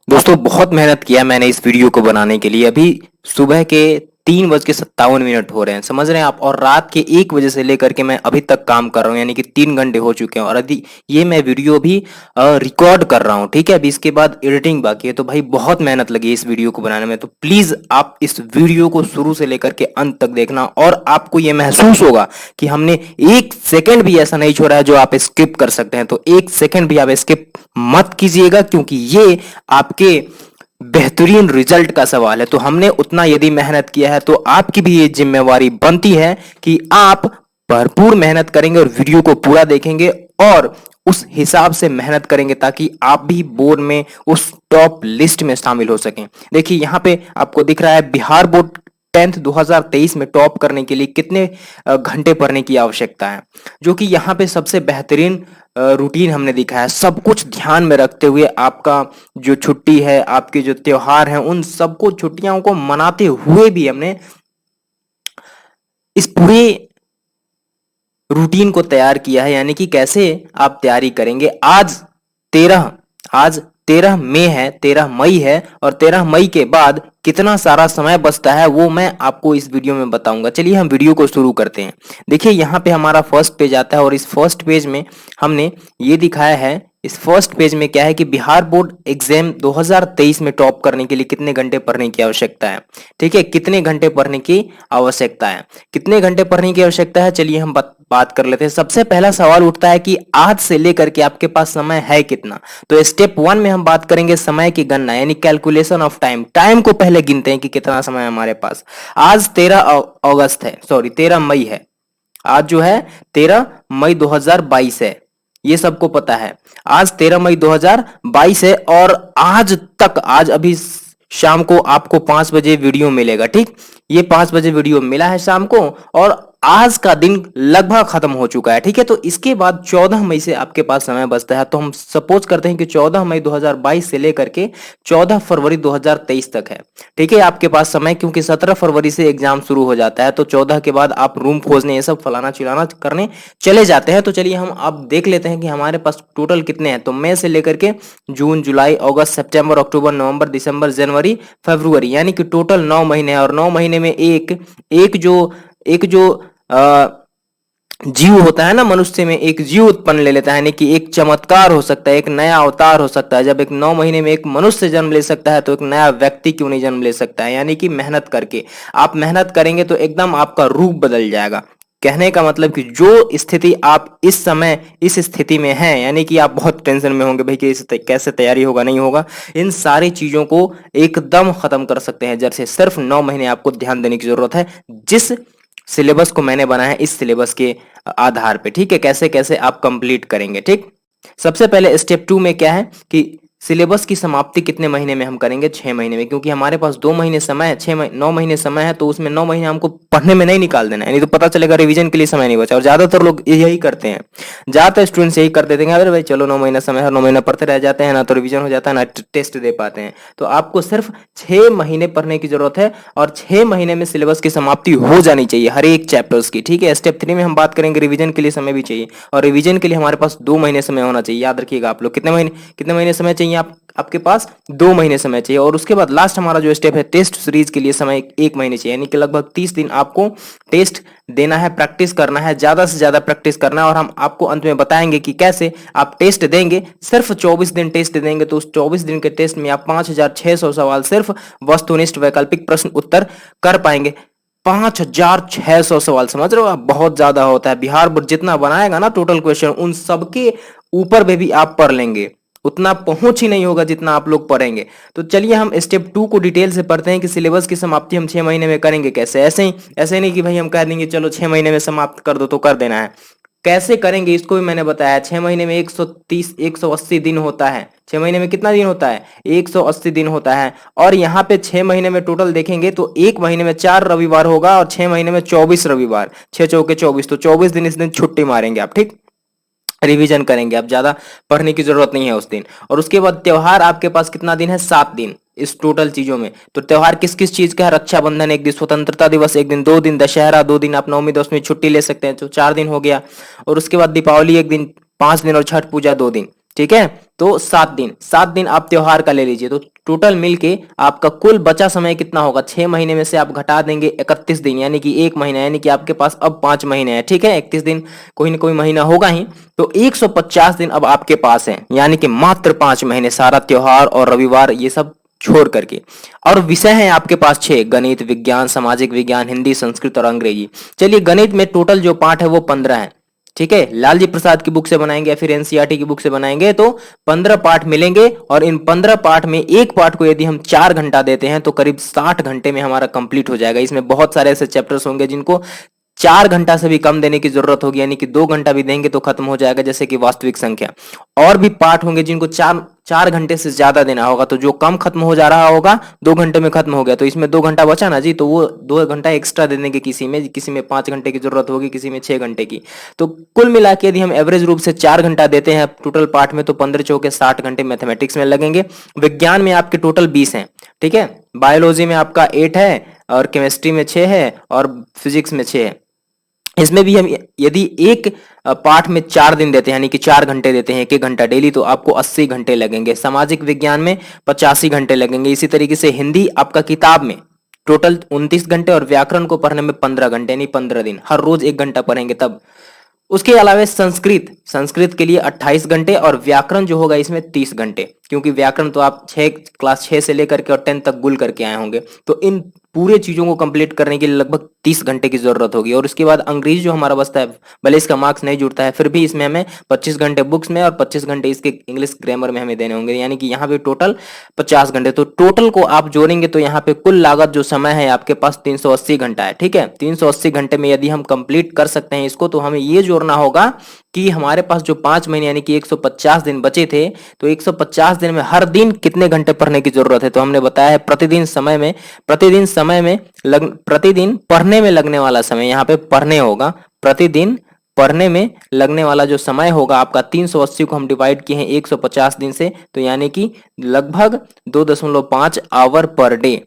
दोस्तों बहुत मेहनत किया मैंने इस वीडियो को बनाने के लिए। अभी सुबह के 3:57 हो रहे हैं, समझ रहे हैं आप। और रात के 1 बजे से लेकर के मैं अभी तक काम कर रहा हूँ, यानी कि 3 घंटे हो चुके हैं। और अभी ये मैं वीडियो अभी रिकॉर्ड कर रहा हूँ, ठीक है। अभी इसके बाद एडिटिंग बाकी है। तो भाई बहुत मेहनत लगी इस वीडियो को बनाने में। तो प्लीज आप इस वीडियो को शुरू से लेकर के अंत तक देखना, और आपको ये महसूस होगा कि हमने 1 सेकंड भी ऐसा नहीं छोड़ा है जो आप स्किप कर सकते हैं। तो 1 सेकंड भी आप स्किप मत कीजिएगा, क्योंकि ये आपके बेहतरीन रिजल्ट का सवाल है। तो हमने उतना यदि मेहनत किया है, तो आपकी भी ये जिम्मेवारी बनती है कि आप भरपूर मेहनत करेंगे और वीडियो को पूरा देखेंगे और उस हिसाब से मेहनत करेंगे, ताकि आप भी बोर्ड में उस टॉप लिस्ट में शामिल हो सकें। देखिए यहाँ पे आपको दिख रहा है बिहार बोर्ड 10th 2023 में टॉप करने के लिए कितने घंटे पढ़ने की आवश्यकता है, जो कि यहाँ पे सबसे बेहतरीन रूटीन हमने दिखा है। सब कुछ ध्यान में रखते हुए आपका जो छुट्टी है, आपके जो त्योहार हैं, उन सबको छुट्टियों को मनाते हुए भी हमने इस पूरे रूटीन को तैयार किया है, यानी कि कैसे आप तैयारी करेंगे। आज 13 मई है, 13 मई है। और 13 मई के बाद कितना सारा समय बचता है वो मैं आपको इस वीडियो में बताऊंगा। चलिए हम वीडियो को शुरू करते हैं। देखिए यहाँ पे हमारा फर्स्ट पेज आता है, और इस फर्स्ट पेज में हमने ये दिखाया है। इस फर्स्ट पेज में क्या है कि बिहार बोर्ड एग्जाम 2023 में टॉप करने के लिए कितने घंटे पढ़ने की आवश्यकता है, ठीक है। कितने घंटे पढ़ने की आवश्यकता है, कितने घंटे पढ़ने की आवश्यकता है, चलिए हम बात कर लेते हैं। सबसे पहला सवाल उठता है कि आज से लेकर के आपके पास समय है कितना। तो स्टेप 1 में हम बात करेंगे समय की गणना, यानी कैलकुलेशन ऑफ टाइम। टाइम को पहले गिनते हैं कि कितना समय है हमारे पास। आज 13 अगस्त है, सॉरी 13 मई है। आज जो है 13 मई 2022 है, ये सबको पता है। आज 13 मई 2022 है, और आज अभी शाम को आपको 5 बजे वीडियो मिलेगा, ठीक। ये 5 बजे वीडियो मिला है शाम को, और आज का दिन लगभग खत्म हो चुका है, ठीक है। तो इसके बाद 14 मई से आपके पास समय बचता है। तो हम सपोज करते हैं कि 14 मई 2022 से लेकर के 14 फरवरी 2023 तक है, ठीक है, आपके पास समय। क्योंकि 17 फरवरी से एग्जाम शुरू हो जाता है, तो 14 के बाद आप रूम खोजने, ये सब फलाना चिलाना करने चले जाते हैं। तो चलिए हम अब देख लेते हैं कि हमारे पास टोटल कितने हैं। तो मई से लेकर के जून, जुलाई, अगस्त, सितंबर, अक्टूबर, नवंबर, दिसंबर, जनवरी, फरवरी, यानी कि टोटल 9 महीने हैं। और 9 महीने में एक जो जीव होता है ना, मनुष्य में एक जीव उत्पन्न ले लेता है, यानी कि एक चमत्कार हो सकता है, एक नया अवतार हो सकता है। जब एक 9 महीने में एक मनुष्य जन्म ले सकता है, तो एक नया व्यक्ति क्यों नहीं जन्म ले सकता है। यानी कि मेहनत करके आप मेहनत करेंगे तो एकदम आपका रूप बदल जाएगा। कहने का मतलब कि जो स्थिति आप इस समय इस स्थिति में हैं, यानी कि आप बहुत टेंशन में होंगे भाई कि कैसे तैयारी होगा, नहीं होगा, इन सारी चीजों को एकदम खत्म कर सकते हैं। जैसे सिर्फ 9 महीने आपको ध्यान देने की जरूरत है, जिस सिलेबस को मैंने बनाया है इस सिलेबस के आधार पे, ठीक है। कैसे कैसे आप कंप्लीट करेंगे, ठीक। सबसे पहले स्टेप 2 में क्या है कि सिलेबस की समाप्ति कितने महीने में हम करेंगे, 6 महीने में। क्योंकि हमारे पास 2 महीने समय है, 9 महीने समय है, तो उसमें 9 महीने हमको पढ़ने में नहीं निकाल देना है, नहीं तो पता चलेगा रिवीजन के लिए समय नहीं बचा। और ज्यादातर लोग यही करते हैं, ज्यादातर स्टूडेंट्स यही कर देते हैं, अरे भाई चलो 9 महीना समय है, 9 महीना पढ़ते रह जाते हैं, ना तो रिवीजन हो जाता है, ना टेस्ट दे पाते हैं। तो आपको सिर्फ 6 महीने पढ़ने की जरूरत है, और 6 महीने में सिलेबस की समाप्ति हो जानी चाहिए हर एक चैप्टर्स की, ठीक है। स्टेप 3 में हम बात करेंगे रिवीजन के लिए समय भी चाहिए, और रिवीजन के लिए हमारे पास 2 महीने समय होना चाहिए। याद रखिएगा आप लोग, कितने महीने समय चाहिए आपके पास 2 महीने समय चाहिए। और उसके बाद लास्ट हमारा जो स्टेप है, टेस्ट सीरीज के लिए समय 1 महीने चाहिए, यानी कि लगभग 30 दिन आपको टेस्ट देना है, प्रैक्टिस करना है, ज्यादा से ज्यादा प्रैक्टिस करना है। और हम आपको अंत में बताएंगे कि कैसे आप टेस्ट देंगे। सिर्फ 24 दिन टेस्ट देंगे, तो उस 24 दिन के टेस्ट में आप 5600 सवाल सिर्फ वस्तुनिष्ठ वैकल्पिक प्रश्न उत्तर कर पाएंगे। 5600 सवाल, समझ रहे हो आप, बहुत ज्यादा होता है। बिहार बोर्ड जितना बनाएगा ना टोटल क्वेश्चन, उन सबके ऊपर में भी आप पढ़ लेंगे, उतना पहुंच ही नहीं होगा जितना आप लोग पढ़ेंगे। तो चलिए हम स्टेप 2 को डिटेल से पढ़ते हैं कि सिलेबस की समाप्ति हम 6 महीने में करेंगे कैसे। ऐसे नहीं कि भाई हम कह देंगे चलो 6 महीने में समाप्त कर दो तो कर देना है। कैसे करेंगे इसको भी मैंने बताया। 6 महीने में 180 दिन होता है। 6 महीने में कितना दिन होता है, 180 दिन होता है। और यहाँ पे 6 महीने में टोटल देखेंगे तो 1 महीने में 4 रविवार होगा, और 6 महीने में 24 रविवार, 6 चौके 24, तो 24 दिन इस दिन छुट्टी मारेंगे आप, ठीक। रिवीजन करेंगे आप, ज्यादा पढ़ने की जरूरत नहीं है उस दिन। और उसके बाद त्योहार आपके पास कितना दिन है, 7 दिन इस टोटल चीजों में। तो त्योहार किस किस चीज का है, रक्षाबंधन एक दिन, स्वतंत्रता दिवस एक दिन, 2 दिन दशहरा, 2 दिन आप नवमी दसवीं छुट्टी ले सकते हैं, तो 4 दिन हो गया। और उसके बाद दीपावली एक दिन, 5 दिन, और छठ पूजा 2 दिन, ठीक है। तो 7 दिन, 7 दिन आप त्योहार का ले लीजिए, तो टोटल मिलके आपका कुल बचा समय कितना होगा? 6 महीने में से आप घटा देंगे 31 दिन, यानी कि 1 महीना, यानी कि आपके पास अब 5 महीने हैं, ठीक है। 31 दिन कोई ना कोई महीना होगा ही, तो 150 दिन अब आपके पास है, यानी कि मात्र 5 महीने, सारा त्योहार और रविवार ये सब छोड़ करके। और विषय है आपके पास 6, गणित, विज्ञान, सामाजिक विज्ञान, हिंदी, संस्कृत और अंग्रेजी। चलिए, गणित में टोटल जो पाठ है वो 15 है, ठीक है। लालजी प्रसाद की बुक से बनाएंगे या फिर एनसीईआरटी की बुक से बनाएंगे तो 15 पाठ मिलेंगे, और इन 15 पाठ में एक पाठ को यदि हम 4 घंटा देते हैं तो करीब 60 घंटे में हमारा कंप्लीट हो जाएगा। इसमें बहुत सारे ऐसे चैप्टर्स होंगे जिनको 4 घंटा से भी कम देने की जरूरत होगी, यानी कि 2 घंटा भी देंगे तो खत्म हो जाएगा, जैसे कि वास्तविक संख्या। और भी पाठ होंगे जिनको 4 घंटे से ज्यादा देना होगा, तो जो कम खत्म हो जा रहा होगा 2 घंटे में खत्म हो गया, तो इसमें 2 घंटा बचा ना जी, तो वो 2 घंटा एक्स्ट्रा दे देंगे। किसी में 5 घंटे की जरूरत होगी, किसी में 6 घंटे की। तो कुल मिला के यदि हम एवरेज रूप से 4 घंटा देते हैं टोटल पाठ में, तो 15 चौके 60 घंटे मैथमेटिक्स में लगेंगे। विज्ञान में आपके टोटल 20 हैं, ठीक है। बायोलॉजी में आपका 8 है, और केमिस्ट्री में 6 है, और फिजिक्स में 6 है। इसमें भी हम यदि एक पाठ में 4 दिन देते हैं, यानी कि 4 घंटे देते हैं, 1-1 घंटा डेली, तो आपको 80 घंटे लगेंगे। सामाजिक विज्ञान में 85 घंटे लगेंगे। इसी तरीके से हिंदी आपका किताब में टोटल 29 घंटे, और व्याकरण को पढ़ने में 15 घंटे, यानी 15 दिन, हर रोज 1 घंटा पढ़ेंगे तब। उसके अलावा संस्कृत, संस्कृत के लिए 28 घंटे, और व्याकरण जो होगा इसमें 30 घंटे, क्योंकि व्याकरण तो आप क्लास 6 से लेकर के और 10 तक गुल करके आए होंगे, तो इन पूरे चीजों को कंप्लीट करने के लिए लगभग 30 घंटे की जरूरत होगी। और उसके बाद अंग्रेजी जो हमारा बचता है, भले इसका मार्क्स नहीं जुड़ता है, फिर भी इसमें हमें 25 घंटे बुक्स में और 25 घंटे इसके इंग्लिश ग्रामर में हमें देने होंगे, यानी कि यहाँ पे टोटल 50 घंटे। तो टोटल को आप जोड़ेंगे तो यहाँ पे कुल लागत जो समय है आपके पास 380 घंटा है, ठीक है। 380 घंटे में यदि हम कंप्लीट कर सकते हैं इसको, तो हमें ये जोड़ना होगा कि हमारे पास जो 5 महीने यानी कि 150 दिन बचे थे, तो 150 दिन में हर दिन कितने घंटे पढ़ने की जरूरत है। तो हमने बताया है प्रतिदिन पढ़ने में लगने वाला समय, यहाँ पे पढ़ने होगा, प्रतिदिन पढ़ने में लगने वाला जो समय होगा आपका, 380 को हम डिवाइड किए हैं 150 दिन से, तो यानी कि लगभग 2.5 आवर पर डे।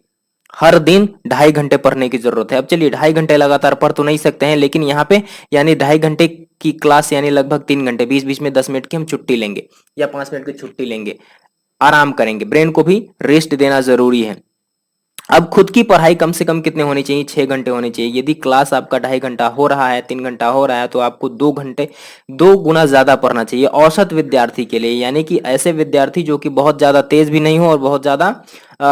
हर दिन 2.5 घंटे पढ़ने की जरूरत है। अब चलिए, 2.5 घंटे लगातार पढ़ तो नहीं सकते हैं, लेकिन यहाँ पे यानी 2.5 घंटे की क्लास, यानी लगभग 3 घंटे, बीच बीच में 10 मिनट की हम छुट्टी लेंगे या 5 मिनट की छुट्टी लेंगे, आराम करेंगे, ब्रेन को भी रेस्ट देना जरूरी है। अब खुद की पढ़ाई कम से कम कितने होनी चाहिए? 6 घंटे होनी चाहिए। यदि क्लास आपका 2.5 घंटा हो रहा है, 3 घंटा हो रहा है, तो आपको 2 घंटे, 2 गुना ज्यादा पढ़ना चाहिए औसत विद्यार्थी के लिए, यानी कि ऐसे विद्यार्थी जो कि बहुत ज्यादा तेज भी नहीं हो और बहुत ज्यादा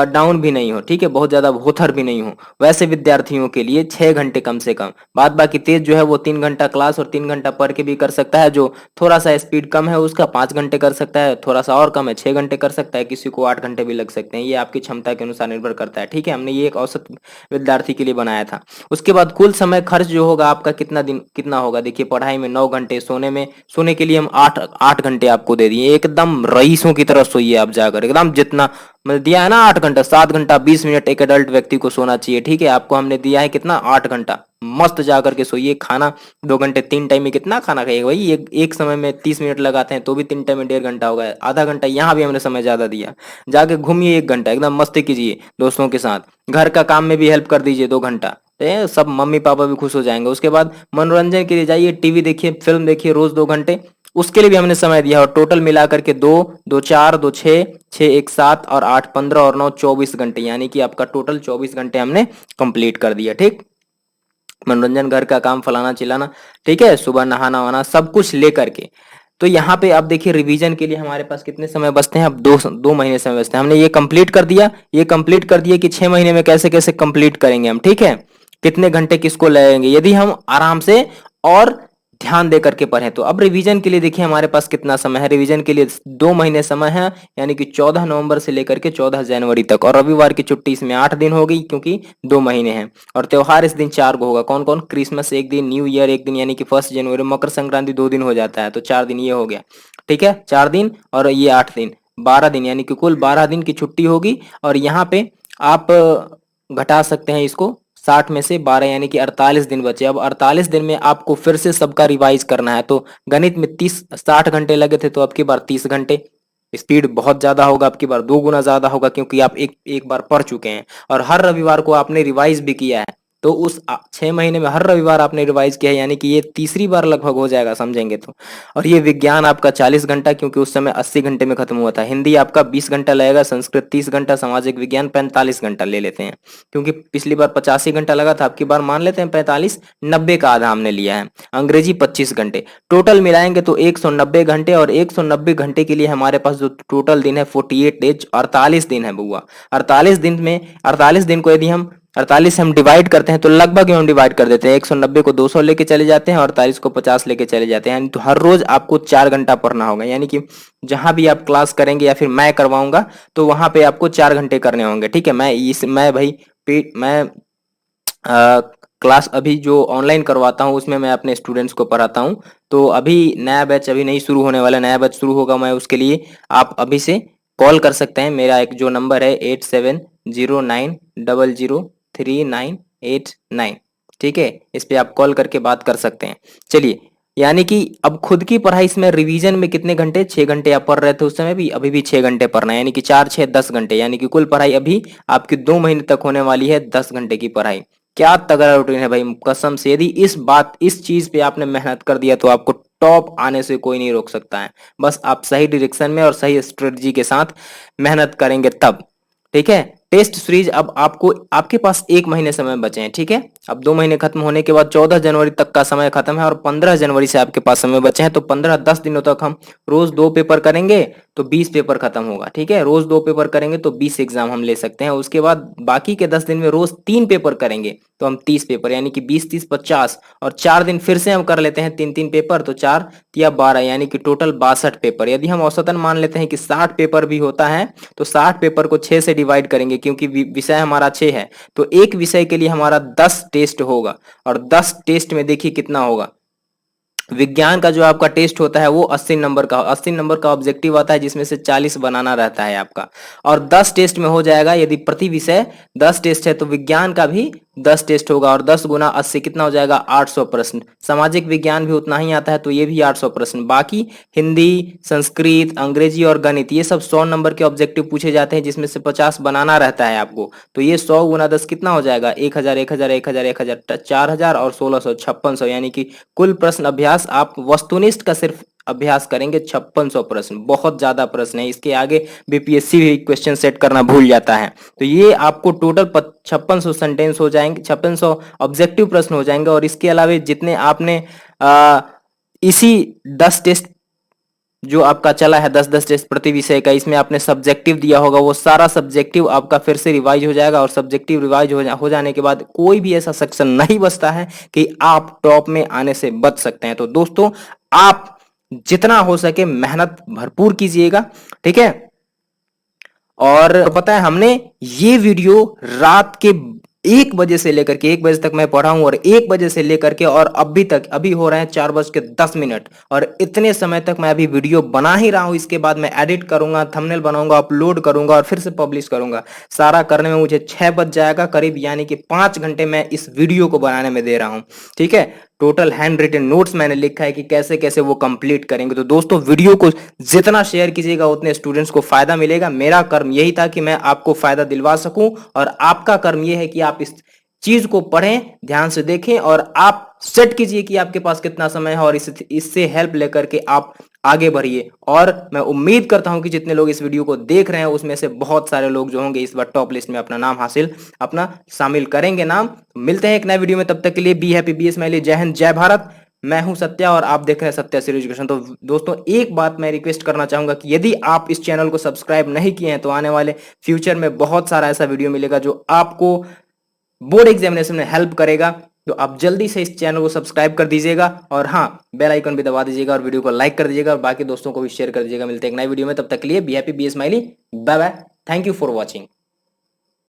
डाउन भी नहीं हो, ठीक है, बहुत ज्यादा भोथर भी नहीं हो, वैसे विद्यार्थियों के लिए 6 घंटे कम से कम। बाद बाकी तेज जो है वो 3 घंटा क्लास और 3 घंटा पढ़ के भी कर सकता है, जो थोड़ा सा स्पीड कम है उसका 5 घंटे कर सकता है, थोड़ा सा और कम है 6 घंटे कर सकता है, किसी को 8 घंटे भी लग सकते हैं, ये आपकी क्षमता के अनुसार निर्भर करता है, ठीक है। हमने ये एक औसत विद्यार्थी के लिए बनाया था। उसके बाद कुल समय खर्च जो होगा आपका कितना होगा? देखिए, पढ़ाई में 9 घंटे, सोने के लिए हम 8 घंटे आपको दे दिए, एकदम रईसों की तरह सोइए आप जाकर, एकदम जितना मतलब दिया है ना 8 घंटा, 7 घंटा 20 मिनट एक एडल्ट व्यक्ति को सोना चाहिए, ठीक है। आपको हमने दिया है कितना? 8 घंटा, मस्त जाकर के सोइए। खाना 2 घंटे, 3 टाइम में कितना खाना खाइएगा भाई? एक समय में 30 मिनट लगाते हैं तो भी 3 टाइम में 1.5 घंटा होगा, आधा घंटा यहाँ भी हमने समय ज्यादा दिया। जाके घूमिए 1 घंटा, एकदम मस्ती कीजिए दोस्तों के साथ, घर का काम में भी हेल्प कर दीजिए 2 घंटा, सब मम्मी पापा भी खुश हो जाएंगे। उसके बाद मनोरंजन के लिए जाइए, टीवी देखिए, फिल्म देखिए रोज 2 घंटे, उसके लिए भी हमने समय दिया। और टोटल मिलाकर के 2, 2 4, 2 6, 6 1 7 और 8 15 और 9 24 घंटे, यानी कि आपका टोटल 24 घंटे हमने कंप्लीट कर दिया, ठीक। मनोरंजन, घर का काम, फलाना चिलाना, ठीक है, सुबह नहाना वाना सब कुछ लेकर के। तो यहाँ पे आप देखिए, रिवीजन के लिए हमारे पास कितने समय बचते हैं? अब 2 महीने समय बचते हैं। हमने ये कंप्लीट कर दिया कि 6 महीने में कैसे कैसे कंप्लीट करेंगे हम, ठीक है, कितने घंटे किसको लगेंगे यदि हम आराम से और ध्यान दे करके पढ़ें। तो अब रिवीजन के लिए देखिए हमारे पास कितना समय है। रिवीजन के लिए 2 महीने समय है, यानी कि 14 नवंबर से लेकर के 14 जनवरी तक, और रविवार की छुट्टी इसमें 8 दिन हो गई, क्योंकि 2 महीने हैं। और त्योहार इस दिन 4 को होगा। कौन कौन? क्रिसमस एक दिन, न्यू ईयर एक दिन, यानी कि 1 जनवरी, मकर संक्रांति 2 दिन हो जाता है, तो 4 दिन ये हो गया, ठीक है, 4 दिन और ये 8 दिन, 12 दिन, यानी कि कुल 12 दिन की छुट्टी होगी। और यहाँ पे आप घटा सकते हैं इसको, 60 में से 12, यानी कि 48 दिन बचे। अब 48 दिन में आपको फिर से सबका रिवाइज करना है। तो गणित में 60 घंटे लगे थे, तो अब की बार 30 घंटे, स्पीड बहुत ज्यादा होगा, अब की बार 2 गुना ज्यादा होगा, क्योंकि आप एक बार पढ़ चुके हैं और हर रविवार को आपने रिवाइज भी किया है। तो उस 6 महीने में हर रविवार आपने रिवाइज किया है, यानी कि ये तीसरी बार लगभग हो जाएगा समझेंगे तो। और ये विज्ञान आपका 40 घंटा, क्योंकि उस समय 80 घंटे में खत्म हुआ था। हिंदी आपका 20 घंटा लगेगा, संस्कृत 30 घंटा, सामाजिक विज्ञान 45 घंटा ले लेते हैं, क्योंकि पिछली बार 85 घंटा लगा था, आपकी बार मान लेते हैं 45, 90 का आधा हमने लिया है। अंग्रेजी 25 घंटे, टोटल मिलाएंगे तो 190 घंटे, और 190 घंटे के लिए हमारे पास जो टोटल दिन है 48 डेज, 48 दिन है बुआ। 48 दिन में 48 दिन को यदि हम 48 से हम डिवाइड करते हैं तो लगभग हम डिवाइड कर देते हैं, 190 को 200 लेके चले जाते हैं और 48 को 50 लेके चले जाते हैं, यानी तो हर रोज आपको 4 घंटा पढ़ना होगा। यानी कि जहां भी आप क्लास करेंगे या फिर मैं करवाऊंगा तो वहां पे आपको 4 घंटे करने होंगे। ठीक है, मैं भाई मैं क्लास अभी जो ऑनलाइन करवाता हूँ उसमें मैं अपने स्टूडेंट्स को पढ़ाता हूँ। तो अभी नया बैच अभी नहीं शुरू होने वाला, नया बैच शुरू होगा, मैं उसके लिए आप अभी से कॉल कर सकते हैं। मेरा एक जो नंबर है 8709003989, ठीक है, इस पे आप कॉल करके बात कर सकते हैं। चलिए, यानी कि अब खुद की पढ़ाई इसमें रिवीजन में कितने घंटे, 6 घंटे आप पढ़ रहे थे उस समय भी, अभी भी 6 घंटे पढ़ना है, यानी कि 4 6 10 घंटे, यानी कि कुल पढ़ाई अभी आपकी 2 महीने तक होने वाली है 10 घंटे की पढ़ाई। क्या तगड़ा रूटीन है भाई, कसम से। यदि इस चीज पे आपने मेहनत कर दिया तो आपको टॉप आने से कोई नहीं रोक सकता है। बस आप सही डायरेक्शन में और सही स्ट्रेटजी के साथ मेहनत करेंगे तब। ठीक है, टेस्ट सीरीज अब आपको, आपके पास 1 महीने समय बचे हैं। ठीक है, अब 2 महीने खत्म होने के बाद 14 जनवरी तक का समय खत्म है और 15 जनवरी से आपके पास समय बचे हैं, तो 15 10 दिनों तक हम रोज 2 पेपर करेंगे तो 20 पेपर खत्म होगा। ठीक है, रोज 2 पेपर करेंगे तो 20 एग्जाम हम ले सकते हैं। उसके बाद बाकी के 10 दिन में रोज 3 पेपर करेंगे तो हम 30 पेपर, यानी कि 20 30 50, और 4 दिन फिर से हम कर लेते हैं 3 3 पेपर, तो 4 या 12, यानी कि टोटल 62 पेपर। यदि हम औसतन मान लेते हैं कि 60 पेपर भी होता है तो 60 पेपर को 6 से डिवाइड करेंगे, क्योंकि विषय हमारा 6 है, तो एक विषय के लिए हमारा 10 टेस्ट होगा। और 10 टेस्ट में देखिए कितना होगा। विज्ञान का जो आपका टेस्ट होता है वो 80 नंबर का, 80 नंबर का ऑब्जेक्टिव आता है, जिसमें से 40 बनाना रहता है आपका, और 10 टेस्ट में हो जाएगा। यदि प्रति विषय 10 टेस्ट है तो विज्ञान का भी 10 टेस्ट होगा, और 10 गुना 80 कितना हो जाएगा, 800 प्रश्न। सामाजिक विज्ञान भी उतना ही आता है तो ये भी 800 प्रश्न। बाकी हिंदी, संस्कृत, अंग्रेजी और गणित, ये सब 100 नंबर के ऑब्जेक्टिव पूछे जाते हैं, जिसमें से 50 बनाना रहता है आपको। तो ये 100 गुना 10 कितना हो जाएगा, 1000 1000 1000 1000 4000 और 1600 5600, यानी कि कुल प्रश्न अभ्यास आप वस्तुनिष्ठ का सिर्फ अभ्यास करेंगे 5600 प्रश्न। बहुत ज्यादा प्रश्न है, इसके आगे बीपीएससी भी क्वेश्चन सेट करना भूल जाता है। तो ये आपको टोटल 5600 सेंटेंस हो जाएंगे, 5600 ऑब्जेक्टिव प्रश्न हो जाएंगे, और इसके अलावा जितने आपने इसी 10 टेस्ट जो आपका चला है, 10 10 टेस्ट प्रति विषय का, इसमें आपने सब्जेक्टिव दिया होगा, वो सारा सब्जेक्टिव आपका फिर से रिवाइज हो जाएगा। और सब्जेक्टिव रिवाइज हो जाने के बाद कोई भी ऐसा सेक्शन नहीं बचता है कि आप टॉप में आने से बच सकते हैं। तो दोस्तों, आप जितना हो सके मेहनत भरपूर कीजिएगा। ठीक है, और पता है हमने ये वीडियो रात के 1 बजे से लेकर के 1 बजे तक मैं पढ़ा हूं, और 1 बजे से लेकर के और अभी तक, अभी हो रहे हैं 4:10, और इतने समय तक मैं अभी वीडियो बना ही रहा हूं। इसके बाद मैं एडिट करूंगा, थंबनेल बनाऊंगा, अपलोड करूंगा और फिर से पब्लिश करूंगा। सारा करने में मुझे 6 बज जाएगा करीब, यानी कि 5 घंटे मैं इस वीडियो को बनाने में दे रहा हूं। ठीक है, टोटल हैंड रिटन नोट्स मैंने लिखा है कि कैसे कैसे वो कंप्लीट करेंगे। तो दोस्तों, वीडियो को जितना शेयर कीजिएगा उतने स्टूडेंट्स को फायदा मिलेगा। मेरा कर्म यही था कि मैं आपको फायदा दिलवा सकूं, और आपका कर्म यह है कि आप इस चीज को पढ़ें, ध्यान से देखें, और आप सेट कीजिए कि आपके पास कितना समय है, और इससे हेल्प लेकर के आप आगे बढ़िए। और मैं उम्मीद करता हूं कि जितने लोग इस वीडियो को देख रहे हैं उसमें से बहुत सारे लोग जो होंगे इस बार टॉप लिस्ट में अपना नाम अपना शामिल करेंगे नाम। मिलते हैं एक नए वीडियो में, तब तक के लिए बी हैप्पी, बी स्माइली, जय हिंद, जय भारत। मैं हूं सत्या और आप देख रहे हैं सत्या सीरीज एजुकेशन। तो दोस्तों, एक बात मैं रिक्वेस्ट करना चाहूंगा कि यदि आप इस चैनल को सब्सक्राइब नहीं किए हैं तो आने वाले फ्यूचर में बहुत सारा ऐसा वीडियो मिलेगा जो आपको बोर्ड एग्जामिनेशन में हेल्प करेगा। तो आप जल्दी से इस चैनल को सब्सक्राइब कर दीजिएगा, और हाँ, बेल आइकन भी दबा दीजिएगा, और वीडियो को लाइक कर दीजिएगा, और बाकी दोस्तों को भी शेयर कर दीजिएगा। मिलते हैं एक नए वीडियो में, तब तक के लिए be happy, be smiley, bye bye, thank you for watching.